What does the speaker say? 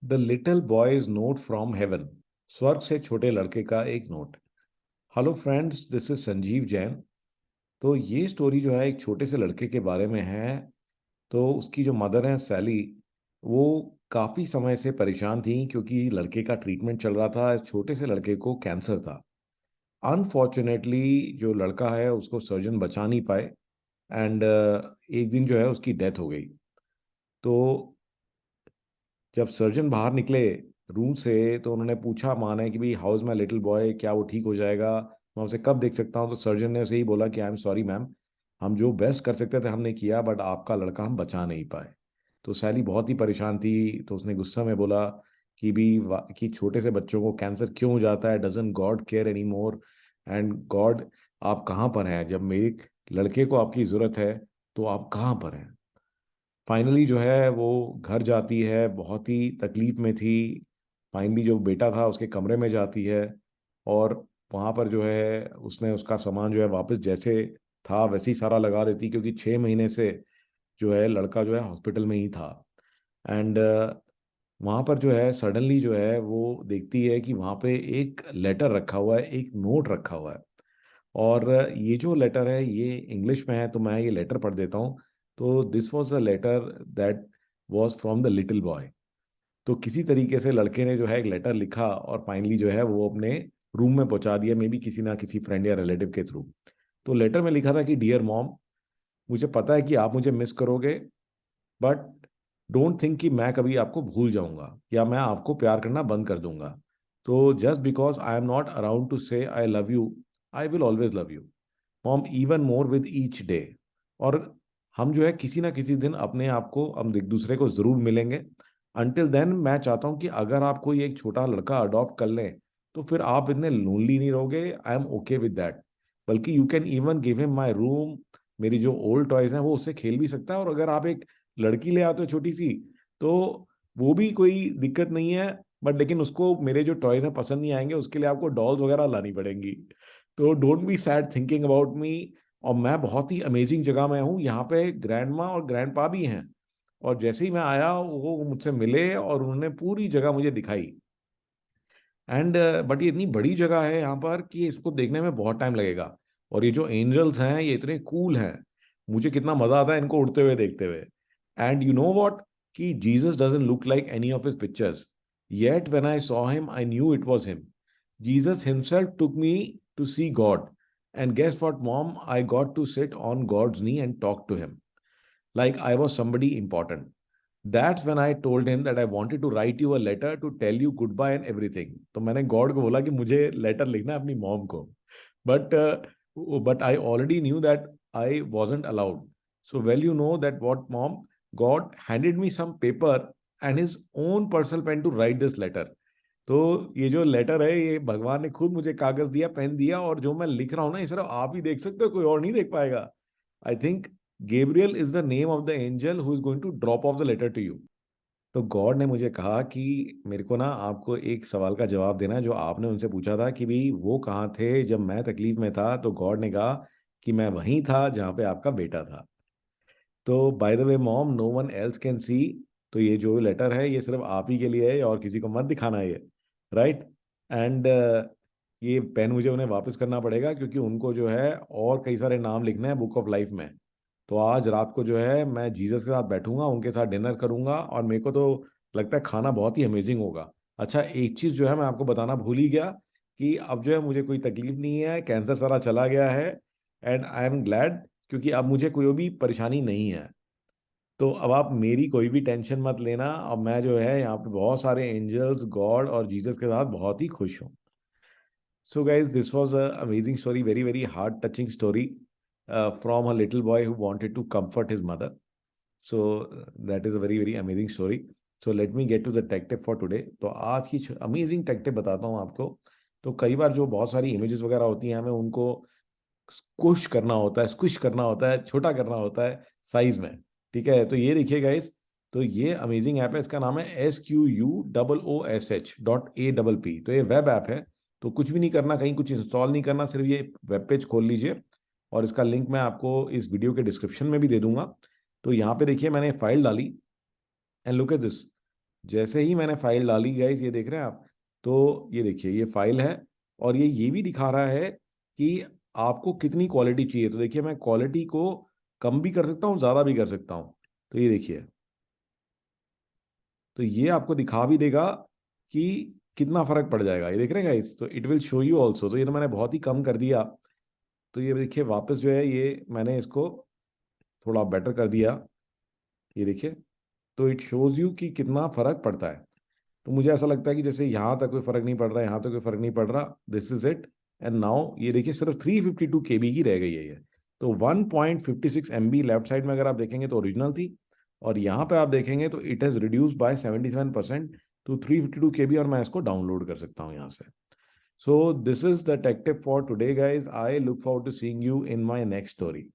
The little boys note from heaven. स्वर्ग से छोटे लड़के का एक note. Hello friends, this is Sanjeev Jain. तो ये स्टोरी जो है एक छोटे से लड़के के बारे में है। तो उसकी जो मदर है सैली, वो काफ़ी समय से परेशान थी क्योंकि लड़के का ट्रीटमेंट चल रहा था। छोटे से लड़के को कैंसर था। अनफॉर्चुनेटली जो लड़का है उसको सर्जन बचा नहीं पाए। एंड एक दिन जो है उसकी डेथ हो गई। तो जब सर्जन बाहर निकले रूम से तो उन्होंने पूछा माँ ने कि भाई how is my little boy, क्या वो ठीक हो जाएगा, मैं उसे कब देख सकता हूँ। तो सर्जन ने उसे ही बोला कि आई एम सॉरी मैम, हम जो बेस्ट कर सकते थे हमने किया, बट आपका लड़का हम बचा नहीं पाए। तो सैली बहुत ही परेशान थी। तो उसने गुस्सा में बोला कि कि छोटे से बच्चों को कैंसर क्यों हो जाता है, doesn't God care any more. And God, आप कहाँ पर हैं जब मेरे लड़के को आपकी ज़रूरत है, तो आप कहाँ पर हैं। फाइनली जो है वो घर जाती है, बहुत ही तकलीफ में थी। फाइनली जो बेटा था उसके कमरे में जाती है, और वहाँ पर जो है उसने उसका सामान जो है वापस जैसे था वैसे ही सारा लगा देती, क्योंकि 6 महीने से जो है लड़का जो है हॉस्पिटल में ही था। एंड वहाँ पर जो है सडनली जो है वो देखती है कि वहाँ पे एक लेटर रखा हुआ है, एक नोट रखा हुआ है। और ये जो लेटर है ये इंग्लिश में है, तो मैं ये लेटर पढ़ देता हूँ। तो this was a letter that was from the little boy. तो किसी तरीके से लड़के ने जो है एक लेटर लिखा और फाइनली जो है वो अपने रूम में पहुंचा दिया, मे बी किसी ना किसी फ्रेंड या रिलेटिव के थ्रू। तो लेटर में लिखा था कि डियर मॉम, मुझे पता है कि आप मुझे मिस करोगे, बट डोंट थिंक कि मैं कभी आपको भूल जाऊंगा या मैं आपको प्यार करना बंद कर दूंगा। तो just because I am not around to say I love you, I will always love you mom, even more with each day. और हम जो है किसी ना किसी दिन अपने आप को हम एक दूसरे को जरूर मिलेंगे। अनटिल देन मैं चाहता हूँ कि अगर आप कोई एक छोटा लड़का अडॉप्ट कर लें तो फिर आप इतने लोनली नहीं रहोगे। I am okay with that. बल्कि you can even give him my room. मेरी जो ओल्ड टॉयज हैं वो उससे खेल भी सकता है, और अगर आप एक लड़की ले आते हो छोटी सी, तो वो भी कोई दिक्कत नहीं है। बट लेकिन उसको मेरे जो टॉयज हैं पसंद नहीं आएंगे, उसके लिए आपको डॉल्स वगैरह लानी पड़ेंगी। तो don't be sad thinking about me. और मैं बहुत ही अमेजिंग जगह में हूँ, यहाँ पे ग्रैंड माँ और ग्रैंड पा भी हैं। और जैसे ही मैं आया वो मुझसे मिले और उन्होंने पूरी जगह मुझे दिखाई। एंड बट ये इतनी बड़ी जगह है यहाँ पर कि इसको देखने में बहुत टाइम लगेगा। और ये जो एंजल्स हैं ये इतने कूल हैं, मुझे कितना मजा आता है इनको उड़ते हुए देखते हुए। एंड यू नो व्हाट, कि Jesus doesn't look like any of his pictures, yet when I saw him I knew it was him. Jesus himself took me to see God, and guess what mom, I got to sit on God's knee and talk to him like I was somebody important. That's when I told him that I wanted to write you a letter to tell you goodbye and everything. तो मैंने God को बोला कि मुझे letter लिखना है अपनी mom को। But but I already knew that I wasn't allowed. So well you know that what mom, God handed me some paper and his own personal pen to write this letter. तो ये जो letter है ये भगवान ने खुद मुझे कागज दिया, पेन दिया, और जो मैं लिख रहा हूँ ना ये सिर्फ आप ही देख सकते हो, कोई और नहीं देख पाएगा। I think Gabriel is the name of the angel who is going to drop off the letter to you. तो गॉड ने मुझे कहा कि मेरे को ना आपको एक सवाल का जवाब देना है जो आपने उनसे पूछा था कि भाई वो कहाँ थे जब मैं तकलीफ में था। तो गॉड ने कहा कि मैं वहीं था जहाँ पे आपका बेटा था। तो by the way mom, no one else can see. तो ये जो लेटर है ये सिर्फ आप ही के लिए है और किसी को मत दिखाना है ये, राइट। एंड ये पेन मुझे उन्हें वापस करना पड़ेगा क्योंकि उनको जो है और कई सारे नाम लिखने हैं बुक ऑफ लाइफ में। तो आज रात को जो है मैं जीसस के साथ बैठूंगा, उनके साथ डिनर करूंगा, और मेरे को तो लगता है खाना बहुत ही अमेजिंग होगा। अच्छा, एक चीज़ जो है मैं आपको बताना भूल ही गया कि अब जो है मुझे कोई तकलीफ नहीं है, कैंसर सारा चला गया है। एंड आई एम ग्लैड, क्योंकि अब मुझे कोई भी परेशानी नहीं है। तो अब आप मेरी कोई भी टेंशन मत लेना। अब मैं जो है यहाँ पे बहुत सारे एंजल्स, गॉड और जीसस के साथ बहुत ही खुश हूँ। So, guys, this was an amazing story, very, very heart touching story from a little boy who wanted to comfort his mother. So, that is a very, very amazing story. So, let me get to the tech tip for today. तो आज की amazing take tip बताता हूँ आपको। तो कई बार जो बहुत सारी इमेजेस वगैरह होती हैं हमें उनको स्क्विश करना होता है, स्क्विश करना होता है, छोटा करना होता है साइज में। ठीक है, तो ये देखिए गाइस। तो ये अमेजिंग ऐप है, इसका नाम है SQUOOSH.APP। तो ये वेब ऐप है। तो कुछ भी नहीं करना, कहीं कुछ इंस्टॉल नहीं करना, सिर्फ ये वेब पेज खोल लीजिए। और इसका लिंक मैं आपको इस वीडियो के डिस्क्रिप्शन में भी दे दूंगा। तो यहाँ पे देखिए मैंने फाइल डाली, एंड लुक एट दिस। जैसे ही मैंने फाइल डाली गाइस, ये देख रहे हैं आप, तो ये देखिए ये फाइल है, और ये भी दिखा रहा है कि आपको कितनी क्वालिटी चाहिए। तो देखिए मैं क्वालिटी को कम भी कर सकता हूँ, ज़्यादा भी कर सकता हूँ। तो ये देखिए, तो ये आपको दिखा भी देगा कि कितना फर्क पड़ जाएगा। ये देख रहे हैं गाइस, तो it will show you also. तो ये तो मैंने बहुत ही कम कर दिया। तो ये देखिए वापस जो है, ये मैंने इसको थोड़ा बेटर कर दिया। ये देखिए, तो इट शोज यू कि कितना फर्क पड़ता है। तो मुझे ऐसा लगता है कि जैसे यहाँ तक कोई फर्क नहीं पड़ रहा, यहाँ तक कोई फर्क नहीं पड़ रहा, this is it. And now ये देखिए सिर्फ 352 केबी की रह गई है ये। तो 1.56 MB लेफ्ट साइड में अगर आप देखेंगे तो ओरिजिनल थी, और यहाँ पे आप देखेंगे तो it has reduce by 77% to 352 KB, और मैं इसको डाउनलोड कर सकता हूँ यहाँ से। So this is the tech tip for today guys. I look forward to seeing you in my next story.